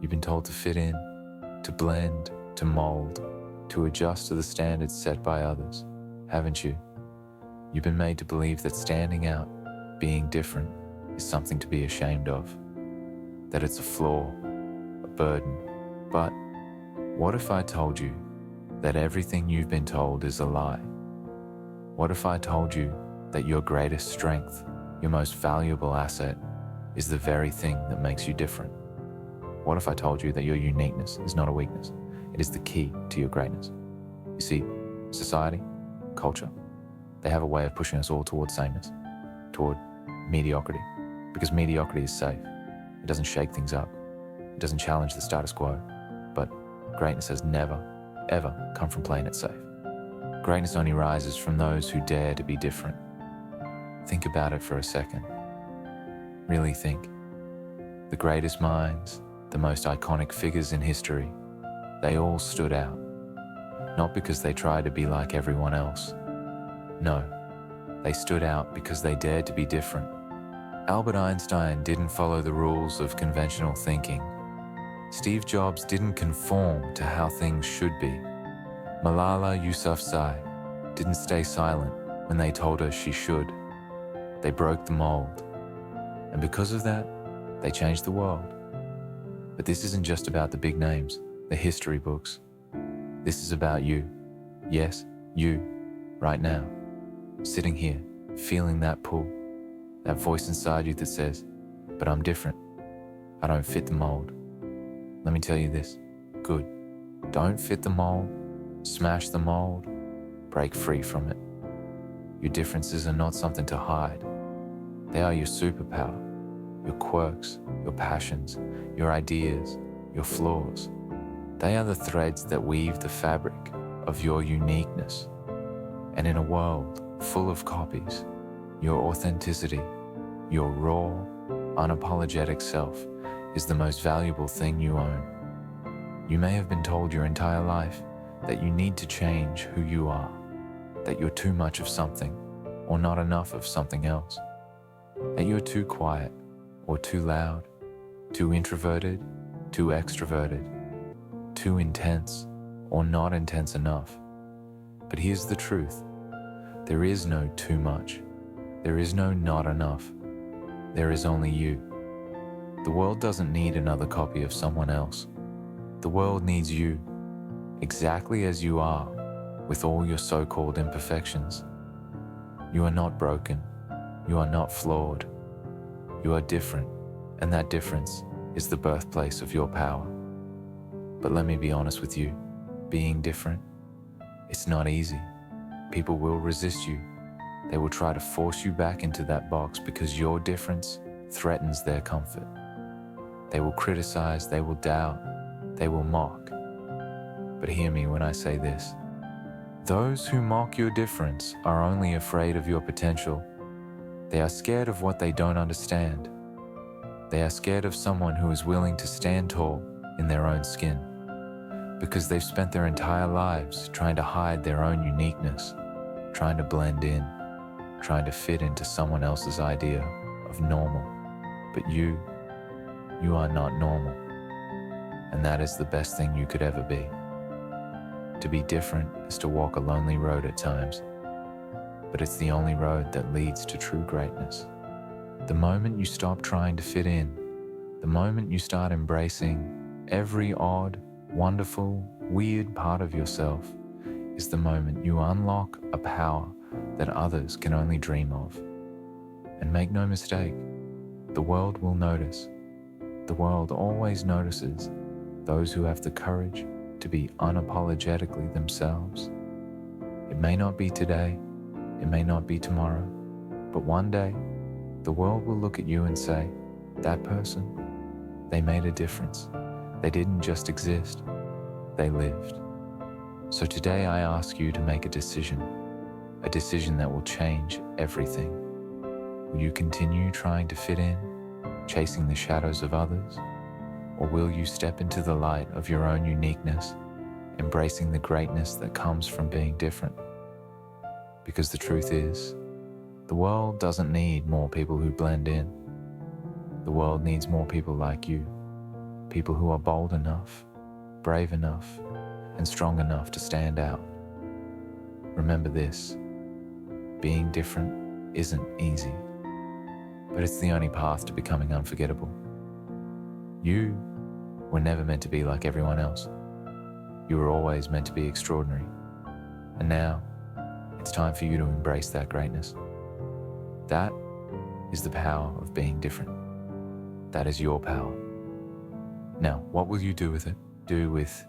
You've been told to fit in, to blend, to mold, to adjust to the standards set by others, haven't you? You've been made to believe that standing out, being different, is something to be ashamed of, that it's a flaw, a burden. But what if I told you that everything you've been told is a lie? What if I told you that your greatest strength, your most valuable asset, is the very thing that makes you different? What if I told you that your uniqueness is not a weakness? It is the key to your greatness. You see, society, culture, they have a way of pushing us all towards sameness, toward mediocrity, because mediocrity is safe. It doesn't shake things up. It doesn't challenge the status quo. But greatness has never, ever come from playing it safe. Greatness only rises from those who dare to be different. Think about it for a second. Really think. The greatest minds, the most iconic figures in history, they all stood out. Not because they tried to be like everyone else. No, they stood out because they dared to be different. Albert Einstein didn't follow the rules of conventional thinking. Steve Jobs didn't conform to how things should be. Malala Yousafzai didn't stay silent when they told her she should. They broke the mold. And because of that, they changed the world. But this isn't just about the big names, the history books. This is about you. Yes, you, right now, sitting here, feeling that pull, that voice inside you that says, but I'm different. I don't fit the mold. Let me tell you this, good. Don't fit the mold, smash the mold, break free from it. Your differences are not something to hide. They are your superpower, your quirks, your passions, your ideas, your flaws. They are the threads that weave the fabric of your uniqueness. And in a world full of copies, your authenticity, your raw, unapologetic self is the most valuable thing you own. You may have been told your entire life that you need to change who you are, that you're too much of something or not enough of something else, that you're too quiet or too loud, too introverted, too extroverted, too intense or not intense enough. But here's the truth. There is no too much. There is no not enough. There is only you. The world doesn't need another copy of someone else. The world needs you, exactly as you are, with all your so-called imperfections. You are not broken. You are not flawed. You are different, and that difference is the birthplace of your power. But let me be honest with you, being different, it's not easy. People will resist you. They will try to force you back into that box because your difference threatens their comfort. They will criticize, they will doubt, they will mock. But hear me when I say this. Those who mock your difference are only afraid of your potential. They are scared of what they don't understand. They are scared of someone who is willing to stand tall in their own skin, because they've spent their entire lives trying to hide their own uniqueness, trying to blend in, trying to fit into someone else's idea of normal. But you are not normal. And that is the best thing you could ever be. To be different is to walk a lonely road at times, but it's the only road that leads to true greatness. The moment you stop trying to fit in, the moment you start embracing every odd, wonderful, weird part of yourself, is the moment you unlock a power that others can only dream of. And make no mistake, the world will notice. The world always notices those who have the courage to be unapologetically themselves. It may not be today, it may not be tomorrow, but one day, the world will look at you and say, that person, they made a difference. They didn't just exist, they lived. So today I ask you to make a decision that will change everything. Will you continue trying to fit in, chasing the shadows of others? Or will you step into the light of your own uniqueness, embracing the greatness that comes from being different? Because the truth is, the world doesn't need more people who blend in. The world needs more people like you, People who are bold enough, brave enough, and strong enough to stand out. Remember this: being different isn't easy, but it's the only path to becoming unforgettable. You were never meant to be like everyone else. You were always meant to be extraordinary. And now, it's time for you to embrace that greatness. That is the power of being different. That is your power. Now, what will you do with it? Do with